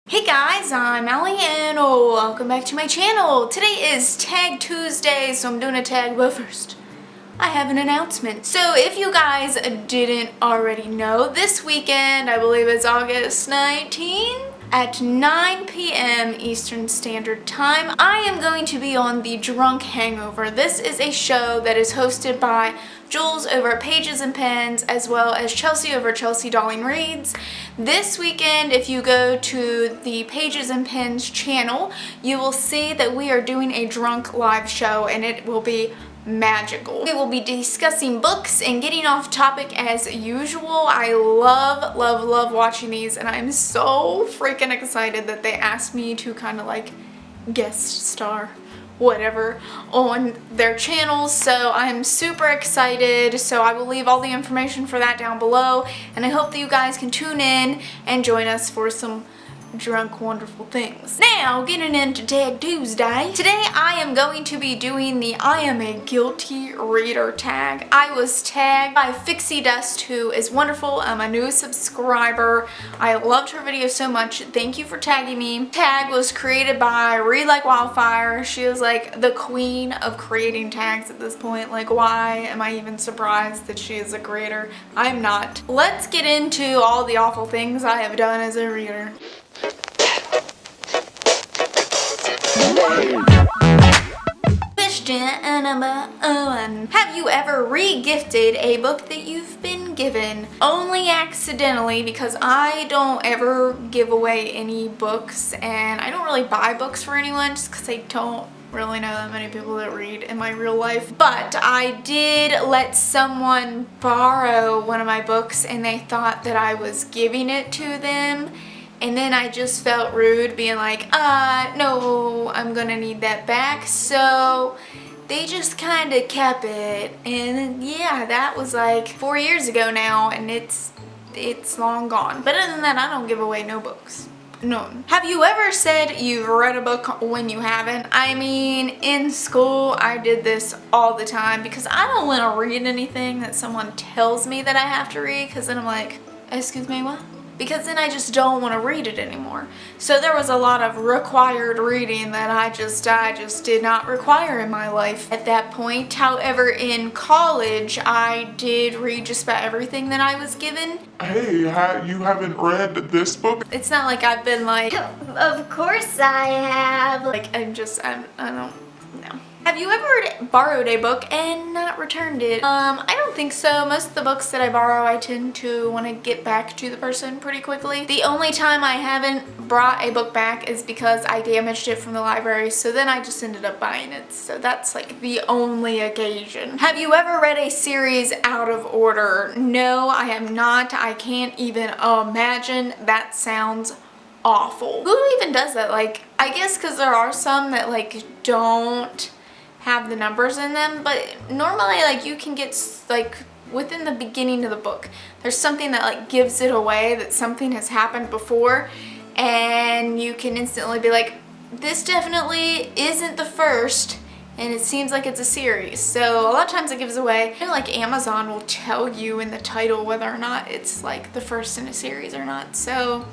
Hey guys, I'm Allie and welcome back to my channel. Today is Tag Tuesday, so I'm doing a tag, but first, I have an announcement. So if you guys didn't already know, this weekend, I believe it's August 19th, at 9 p.m. Eastern Standard Time, I am going to be on the Book Hangover. This is a show that is hosted by Jules over at Pages and Pens, as well as Chelsea over at Chelsea Darling Reads. This weekend, if you go to the Pages and Pens channel, you will see that we are doing a drunk live show, and it will be magical. We will be discussing books and getting off topic as usual. I love watching these, and I'm so freaking excited that they asked me to kind of like guest star whatever on their channels, so I'm super excited. So I will leave all the information for that down below, and I hope that you guys can tune in and join us for some drunk wonderful things. Now getting into Tag Tuesday, today I am going to be doing the I am a guilty reader tag. I was tagged by Fixie Dust, who is wonderful. I'm a new subscriber. I loved her video so much. Thank you for tagging me. Tag was created by Read Like Wildfire. She is like the queen of creating tags at this point. Like, why am I even surprised that she is a creator? I'm not. Let's get into all the awful things I have done as a reader. Question number 1. Have you ever re-gifted a book that you've been given? Only accidentally, because I don't ever give away any books, and I don't really buy books for anyone just because I don't really know that many people that read in my real life. But I did let someone borrow one of my books, and they thought that I was giving it to them. And then I just felt rude being like, no, I'm gonna need that back. So they just kind of kept it. And yeah, that was like 4 years ago now, and it's long gone. But other than that, I don't give away no books. No. Have you ever said you've read a book when you haven't? I mean, in school, I did this all the time because I don't want to read anything that someone tells me that I have to read, because then I'm like, excuse me, what? Because then I just don't want to read it anymore. So there was a lot of required reading that I just did not require in my life at that point. However, in college, I did read just about everything that I was given. Hey, you haven't read this book? It's not like I've been like, Of course I have. like I don't know. Have you ever borrowed a book and not returned it? I don't think so. Most of the books that I borrow, I tend to want to get back to the person pretty quickly. The only time I haven't brought a book back is because I damaged it from the library, so then I just ended up buying it. So that's like the only occasion. Have you ever read a series out of order? No, I have not. I can't even imagine. That sounds awful. Who even does that? Like, I guess because there are some that like don't have the numbers in them, but normally like you can get like within the beginning of the book, there's something that like gives it away that something has happened before, and you can instantly be like, this definitely isn't the first, and it seems like it's a series. So a lot of times it gives away. I feel like Amazon will tell you in the title whether or not it's like the first in a series or not. So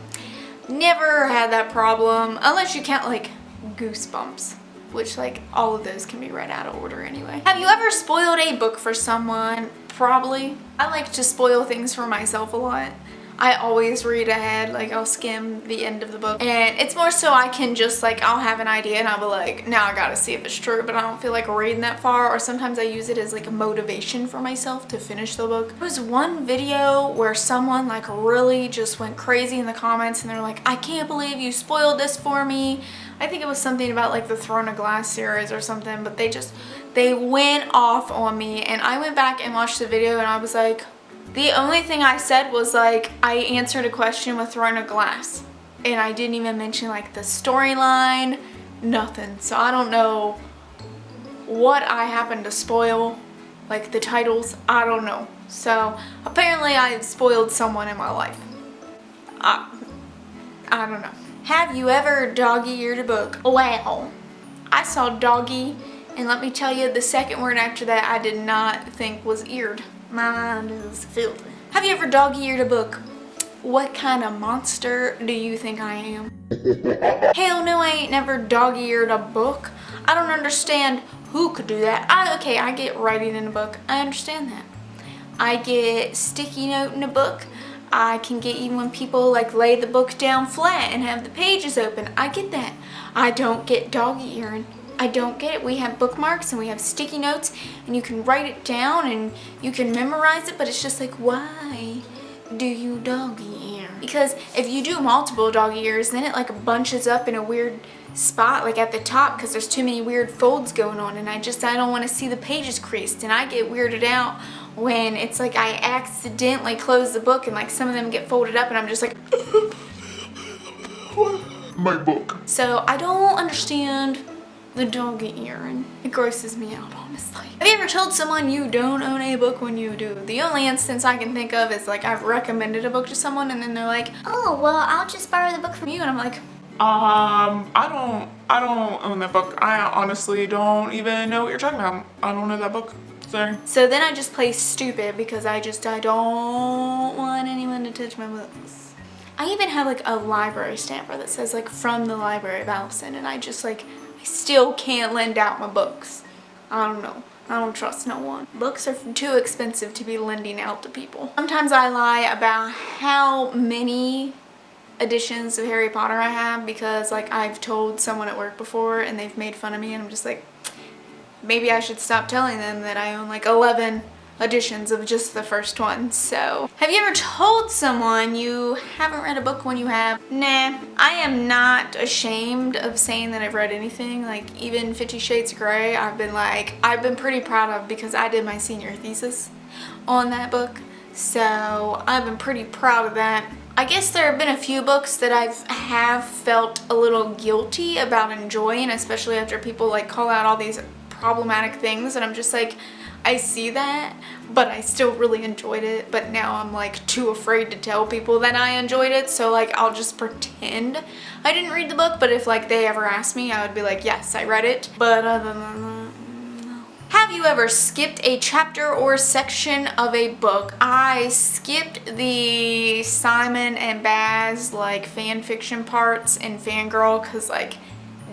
never had that problem, unless you count like Goosebumps, which like all of those can be read out of order anyway. Have you ever spoiled a book for someone? Probably. I like to spoil things for myself a lot. I always read ahead, like I'll skim the end of the book, and it's more so I can just like, I'll have an idea and I'll be like, now I gotta see if it's true, but I don't feel like reading that far. Or sometimes I use it as like a motivation for myself to finish the book. There was one video where someone like really just went crazy in the comments, and they're like, I can't believe you spoiled this for me. I think it was something about like the Throne of Glass series or something, but they went off on me, and I went back and watched the video, and I was like, the only thing I said was like, I answered a question with Throne of Glass, and I didn't even mention like the storyline, nothing. So I don't know what I happened to spoil, like the titles, I don't know. So apparently I spoiled someone in my life. I don't know. Have you ever dog-eared a book? Well, I saw doggy, and let me tell you, the second word after that I did not think was eared. My mind is filthy. Have you ever dog-eared a book? what kind of monster do you think I am? Hell no, I ain't never dog-eared a book. I don't understand who could do that. Okay, I get writing in a book. I understand that. I get sticky note in a book. I can get even when people like lay the book down flat and have the pages open. I get that. I don't get dog-earing. I don't get it. We have bookmarks and we have sticky notes and you can write it down and you can memorize it, but it's just like, why do you doggy ear? Because if you do multiple doggy ears, then it like bunches up in a weird spot like at the top because there's too many weird folds going on, and I don't want to see the pages creased, and I get weirded out when it's like I accidentally close the book and like some of them get folded up and I'm just like My book. So I don't understand the doggy earring. It grosses me out, honestly. Have you ever told someone you don't own a book when you do? The only instance I can think of is like I've recommended a book to someone and then they're like, Oh, well, I'll just borrow the book from you, and I'm like, I don't own that book. I honestly don't even know what you're talking about. I don't know that book. Sorry. So then I just play stupid because I don't want anyone to touch my books. I even have like a library stamper that says like from the Library of Allison, and I just like, I still can't lend out my books. I don't know. I don't trust no one. Books are too expensive to be lending out to people. Sometimes I lie about how many editions of Harry Potter I have because like I've told someone at work before and they've made fun of me, and I'm just like, maybe I should stop telling them that I own like 11 editions of just the first one. So, have you ever told someone you haven't read a book when you have? Nah, I am not ashamed of saying that I've read anything. Like even 50 Shades of Grey, I've been pretty proud of because I did my senior thesis on that book. So I've been pretty proud of that. I guess there have been a few books that I have felt a little guilty about enjoying, especially after people like call out all these problematic things, and I'm just like, I see that, but I still really enjoyed it. But now I'm like too afraid to tell people that I enjoyed it, so like I'll just pretend I didn't read the book. But if like they ever asked me, I would be like, yes, I read it. But other than that, no. Have you ever skipped a chapter or section of a book? I skipped the Simon and Baz like fan fiction parts in Fangirl because like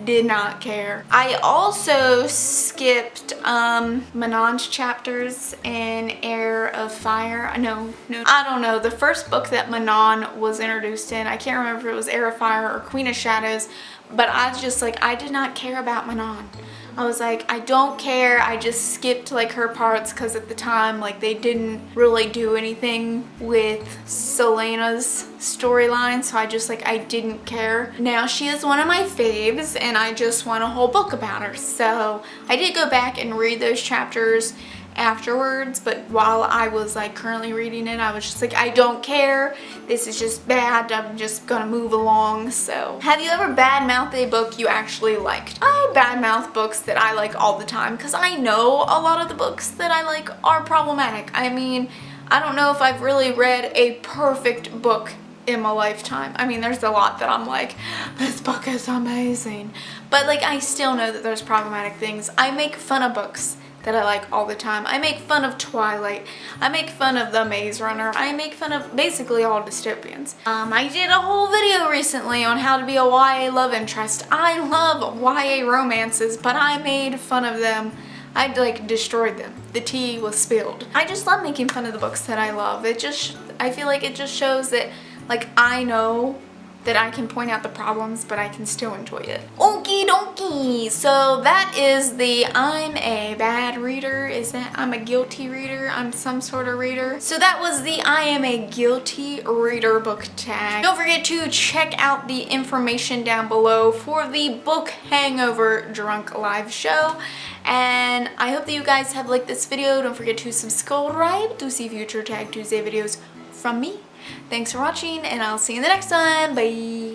did not care. I also skipped Manon's chapters in Heir of Fire. No, I don't know. The first book that Manon was introduced in, I can't remember if it was Heir of Fire or Queen of Shadows, but I was just like, I did not care about Manon. I was like, I don't care. I just skipped like her parts because at the time like they didn't really do anything with Selena's storyline, so I just like, I didn't care. Now she is one of my faves and I just want a whole book about her. So I did go back and read those chapters afterwards, but while I was like currently reading it, I was just like, I don't care. This is just bad. I'm just gonna move along. So have you ever badmouthed a book you actually liked? I badmouth books that I like all the time because I know a lot of the books that I like are problematic. I mean, I don't know if I've really read a perfect book in my lifetime. I mean, there's a lot that I'm like, this book is amazing, but like I still know that there's problematic things. I make fun of books that I like all the time. I make fun of Twilight. I make fun of The Maze Runner. I make fun of basically all dystopians. I did a whole video recently on how to be a YA love interest. I love YA romances, but I made fun of them. I like destroyed them. The tea was spilled. I just love making fun of the books that I love. I feel like it just shows that like I know that I can point out the problems, but I can still enjoy it. Okie dokie. So that is the I'm a bad reader. Is that I'm a guilty reader? I'm some sort of reader. So that was the I am a guilty reader book tag. Don't forget to check out the information down below for the Book Hangover Drunk Live show. And I hope that you guys have liked this video. Don't forget to subscribe to see future Tag Tuesday videos from me. Thanks for watching, and I'll see you in the next one. Bye!